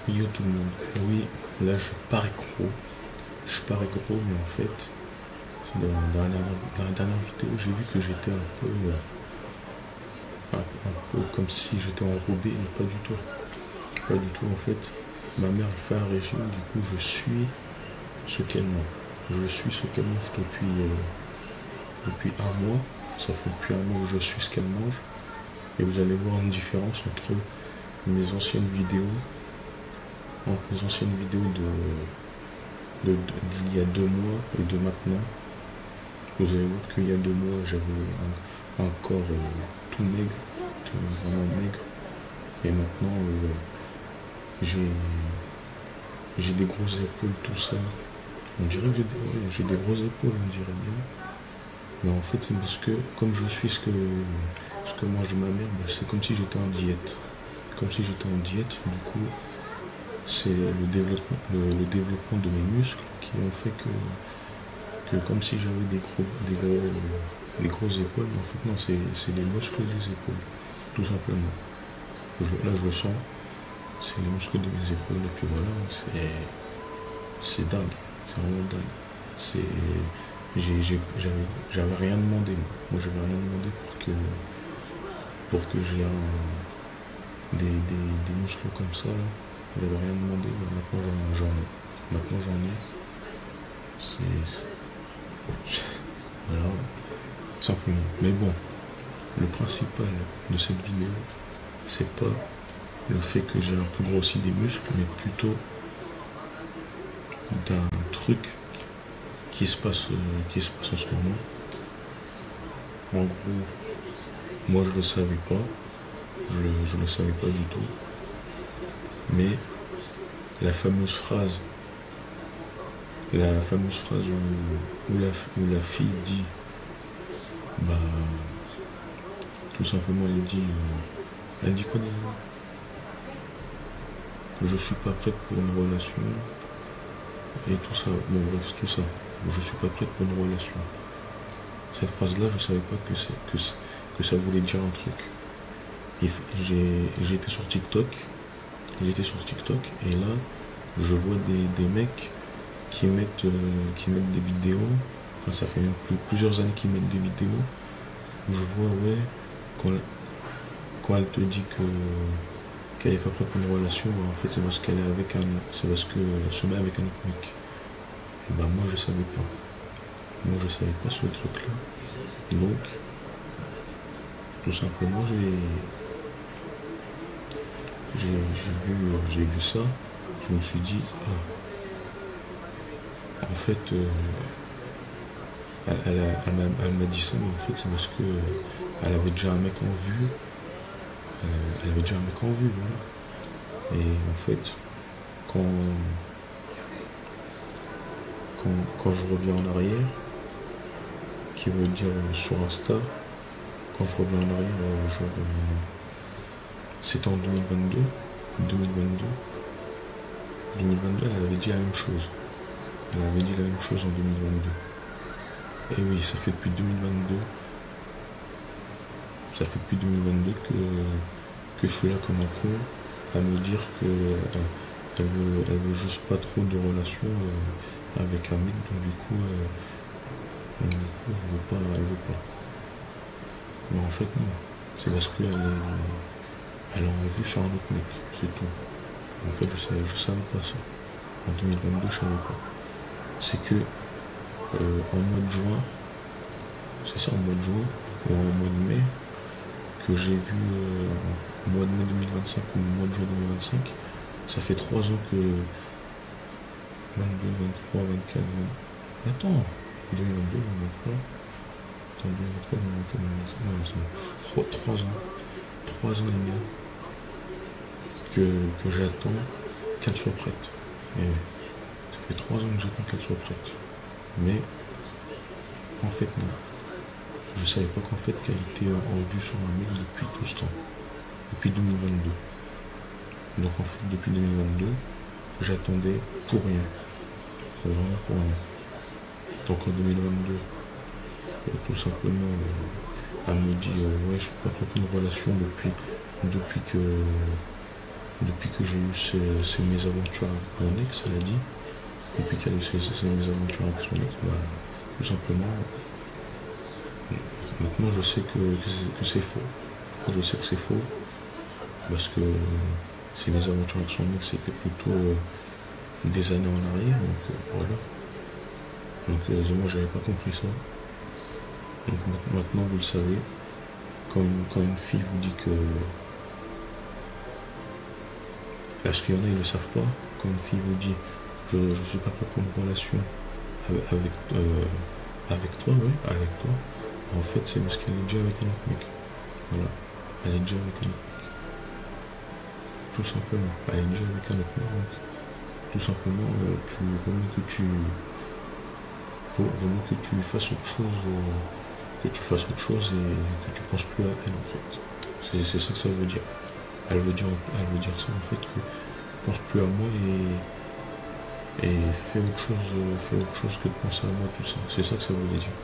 Yo tout le monde. Oui, là je parais gros, mais en fait, dans la dernière vidéo, j'ai vu que j'étais un peu comme si j'étais enrobé, mais pas du tout. Pas du tout en fait. Ma mère elle fait un régime, du coup je suis ce qu'elle mange. Je suis ce qu'elle mange depuis un mois. Ça fait depuis un mois que je suis ce qu'elle mange. Et vous allez voir une différence entre mes anciennes vidéos, d'il y a 2 mois et de maintenant. Vous allez voir qu'il y a 2 mois, j'avais un corps tout maigre, vraiment maigre. Et maintenant, j'ai des grosses épaules, tout ça. On dirait que j'ai des grosses épaules, on dirait bien. Mais en fait, c'est parce que, comme je suis ce que mange ma mère, bah, c'est comme si j'étais en diète. Comme si j'étais en diète, du coup, c'est le développement de mes muscles qui ont fait que comme si j'avais des grosses épaules, mais en fait non, c'est les muscles des épaules, tout simplement. Là je le sens, c'est les muscles de mes épaules, et puis voilà, c'est dingue, c'est vraiment dingue. C'est, j'avais rien demandé, moi j'avais rien demandé pour que j'ai des muscles comme ça, là. J'avais rien demandé, mais maintenant j'en ai. Maintenant j'en ai. Voilà, simplement. Mais bon, le principal de cette vidéo, c'est pas le fait que j'ai un peu grossi des muscles, mais plutôt d'un truc qui se passe en ce moment. En gros, moi je le savais pas, je le savais pas du tout, mais la fameuse phrase, où la fille dit, bah, tout simplement, elle dit quoi déjà? Que je suis pas prête pour une relation, et tout ça, bon bref, tout ça, je suis pas prête pour une relation. Cette phrase-là, je savais pas que ça voulait dire un truc. J'ai été sur TikTok, et là, je vois des mecs qui mettent des vidéos, enfin ça fait plusieurs années qu'ils mettent des vidéos, où je vois, ouais, quand elle te dit qu'elle est pas prête pour une relation, bah, en fait c'est parce c'est parce qu'elle se met avec un autre mec. Et bah moi je savais pas. Moi je savais pas ce truc là. Donc, tout simplement j'ai vu ça, je me suis dit, en fait, elle m'a dit ça, mais en fait c'est parce que elle avait déjà un mec en vue, voilà. Et en fait, quand, quand je reviens en arrière, qui veut dire sur Insta, quand je reviens en arrière, genre, c'était en 2022, elle avait dit la même chose. Elle avait dit la même chose en 2022. Et oui, ça fait depuis 2022. Ça fait depuis 2022 que je suis là comme un con à me dire que elle veut juste pas trop de relations avec un mec, donc du coup elle veut pas. Mais en fait non. C'est parce qu'elle elle a envie sur un autre mec, c'est tout. En fait je savais pas ça. En 2022 je savais pas. C'est que en mois de juin, c'est ça, en mois de juin ou en mois de mai, que j'ai vu au mois de mai 2025 ou au mois de juin 2025, ça fait 3 ans que 22, 23, 24, 20... Attends, 2022, 2023, attends, 2023, 2024, 2025, non, c'est 3 ans les gars, que j'attends qu'elle soit prête. Et ça fait 3 ans que j'attends qu'elle soit prête. Mais, en fait non. Je savais pas qu'en fait qu'elle était en vue sur un mec depuis tout ce temps. Depuis 2022. Donc en fait depuis 2022, j'attendais pour rien. Vraiment pour rien. Donc en 2022, tout simplement, elle me dit ouais je suis pas trop une relation depuis depuis que j'ai eu ces mésaventures avec mon ex, elle a dit, depuis qu'elle a eu ces mésaventures avec son ex, bah, tout simplement, maintenant je sais que c'est faux. Je sais que c'est faux, parce que ces mésaventures avec son ex, c'était plutôt des années en arrière, donc voilà. Donc moi j'avais pas compris ça. Donc maintenant vous le savez, quand une fille vous dit que... Parce qu'il y en a, ils ne le savent pas, quand une fille vous dit je ne suis pas prêt pour une relation avec toi, oui, avec toi, en fait c'est parce qu'elle est déjà avec un autre mec. Voilà, elle est déjà avec un autre mec. Tout simplement, elle est déjà avec un autre mec, donc tout simplement, vaut mieux que tu fasses autre chose, et que tu penses plus à elle en fait. C'est ça que ça veut dire. Elle veut dire ça en fait, que pense plus à moi et fais autre chose que de penser à moi, tout ça. C'est ça que ça veut dire.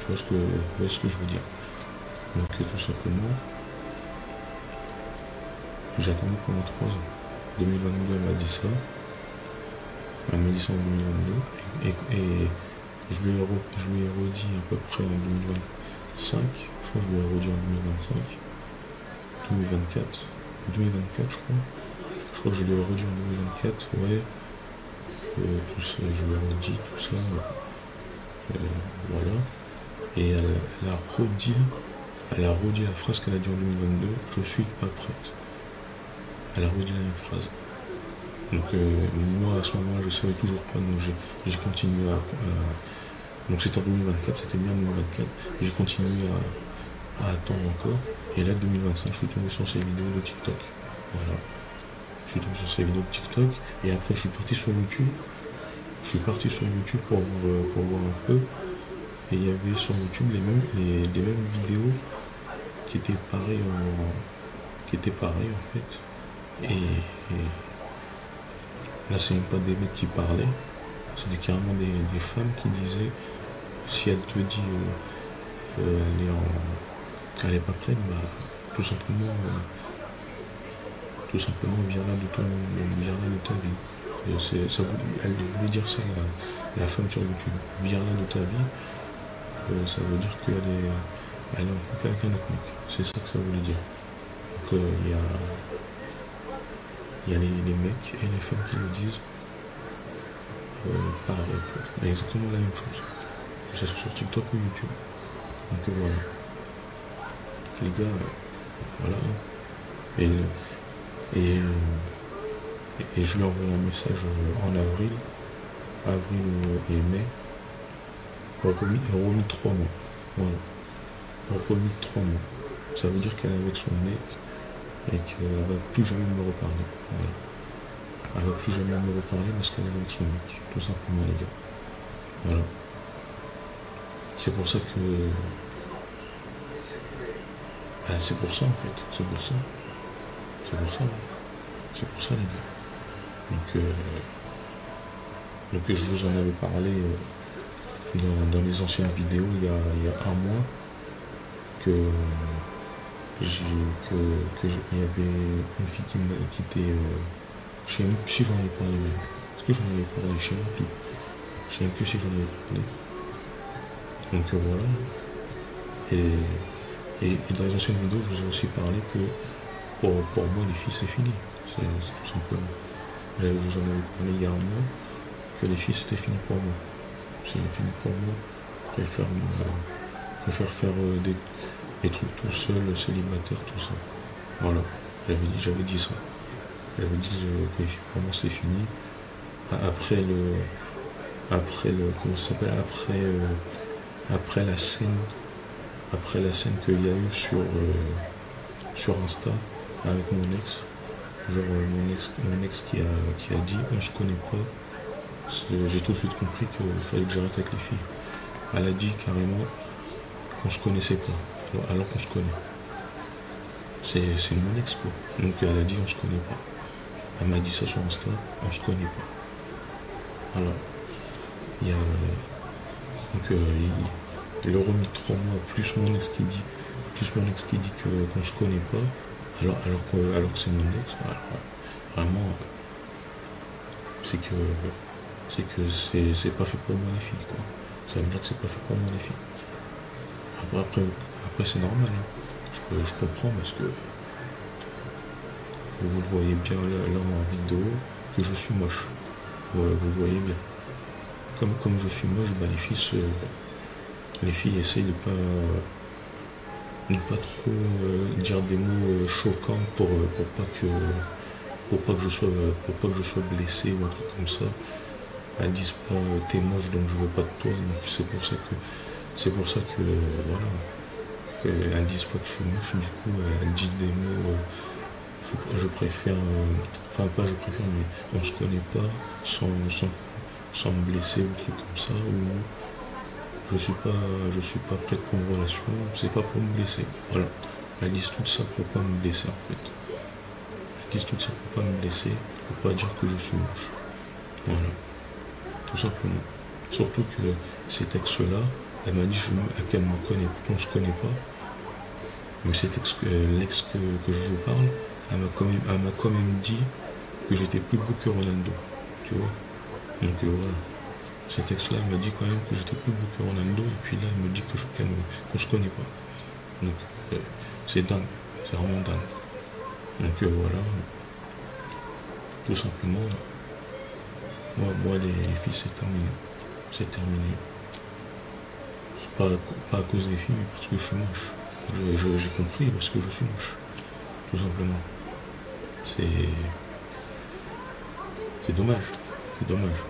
Vous voyez ce que je veux dire. Donc tout simplement, j'ai attendu pendant 3 ans. 2022, elle m'a dit ça. Elle m'a dit ça en 2022. Et je lui ai redit à peu près en 2025. Je crois que je lui ai redit en 2024, je crois. Je crois que je lui ai redit en 2024, ouais. Tout ça, je lui ai redit tout ça. Voilà. Et elle a redit la phrase qu'elle a dit en 2022, je suis pas prête. Elle a redit la même phrase. Donc moi à ce moment-là je savais toujours pas, donc j'ai continué à donc c'était en 2024, c'était bien en 2024, j'ai continué à attendre encore, et là 2025 je suis tombé sur ces vidéos de TikTok. Voilà. Je suis tombé sur ces vidéos de TikTok, et après je suis parti sur YouTube. Je suis parti sur YouTube pour voir un peu, et il y avait sur YouTube les mêmes vidéos qui étaient pareilles en fait. Et là c'est même pas des mecs qui parlaient, c'était carrément des femmes qui disaient, si elle te dit elle est pas prête, bah tout simplement viens là de ta vie. Elle voulait dire ça, la femme sur YouTube, viens là de ta vie, ça veut dire qu'elle est en couple avec un autre mec, c'est ça que ça voulait dire. Donc il y a les mecs et les femmes qui le disent, pareil, exactement la même chose, que ce soit sur TikTok ou YouTube. Donc voilà, les gars, voilà. Et je lui ai envoyé un message en avril et mai, remis 3 mois. Voilà, remis 3 mois. Ça veut dire qu'elle est avec son mec et qu'elle ne va plus jamais me reparler. Voilà. Elle ne va plus jamais me reparler parce qu'elle est avec son mec, tout simplement, les gars. Voilà. C'est pour ça que... c'est pour ça en fait, c'est pour ça les gars. Donc je vous en avais parlé dans les anciennes vidéos il y a un mois, qu'il y avait une fille qui était... je sais même plus si j'en avais parlé même. Est-ce que j'en avais parlé? Je sais même plus. Je sais même plus si j'en avais parlé. Donc voilà. Et dans les anciennes vidéos, je vous ai aussi parlé que pour moi, les filles, c'est fini. C'est tout simplement. Je vous en avais parlé il y a un mois, que les filles, c'était fini pour moi. C'est fini pour moi. Je préfère faire des trucs tout seul, célibataire, tout ça. Voilà. J'avais dit ça. J'avais dit que les filles, pour moi, c'est fini. Après comment ça s'appelle, après la scène qu'il y a eu sur Insta avec mon ex, genre mon ex qui a dit on se connaît pas, j'ai tout de suite compris qu'il fallait que j'arrête avec les filles. Elle a dit carrément qu'on se connaissait pas, alors qu'on se connaît. C'est mon ex quoi. Donc elle a dit on se connaît pas. Elle m'a dit ça sur Insta, on se connaît pas. Alors il y a donc il a remis 3 mois plus mon ex qui dit qu'on se connaît pas, alors que c'est mon ex. Vraiment, c'est que c'est pas fait pour moi les filles, quoi. Ça veut dire que c'est pas fait pour moi les filles. Après c'est normal, hein. Je comprends parce que vous le voyez bien là en vidéo que je suis moche. Vous le voyez bien. Comme je suis moche, bah, les filles essayent de pas trop dire des mots choquants pour pas que je sois blessé ou un truc comme ça. Elles disent pas t'es moche donc je veux pas de toi, donc c'est pour ça que voilà, qu'elles disent pas que je suis moche, du coup elles disent des mots je préfère enfin pas je préfère mais on se connaît pas sans me blesser ou truc comme ça, ou je suis pas prêt pour une relation, c'est pas pour me blesser. Voilà. Elles disent tout ça pour pas me blesser en fait. Elles disent tout ça pour pas me blesser, pour pas dire que je suis moche. Voilà. Tout simplement. Surtout que cet ex-là, elle m'a dit qu'elle me connaît, qu'on se connaît pas. Mais l'ex que je vous parle, elle m'a quand même dit que j'étais plus beau que Ronaldo. Tu vois. Donc voilà. Cet ex-là m'a dit quand même que j'étais plus beau que Ronaldo, et puis là elle me dit qu'on se connaît pas. Donc c'est dingue, c'est vraiment dingue. Donc voilà, tout simplement, moi les filles c'est terminé. C'est terminé. C'est pas à cause des filles, mais parce que je suis moche. J'ai compris parce que je suis moche. Tout simplement. C'est dommage. C'est dommage.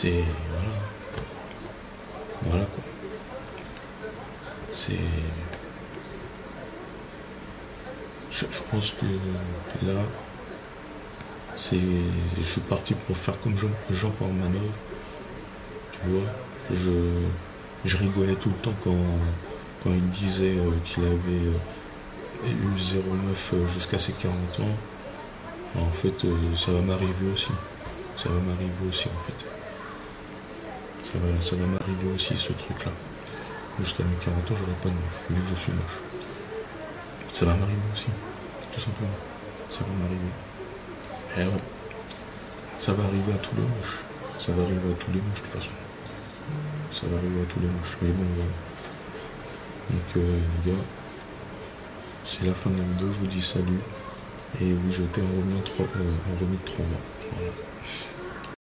Voilà. Voilà quoi. Je pense que là, je suis parti pour faire comme Jean-Paul Manœuvre. Tu vois, je rigolais tout le temps quand il disait qu'il avait eu 0,9 jusqu'à ses 40 ans. En fait, ça va m'arriver aussi. Ça va m'arriver aussi en fait. Ça va m'arriver aussi ce truc-là. Jusqu'à mes 40 ans, j'aurai pas de meuf, vu que je suis moche. Ça va m'arriver aussi, tout simplement. Ça va m'arriver. Eh ouais. Ça va arriver à tous les moches. Ça va arriver à tous les moches de toute façon. Ça va arriver à tous les moches. Mais bon, voilà. Donc les gars, c'est la fin de la vidéo, je vous dis salut. Et oui, je t'ai remis de 3 mois. Voilà.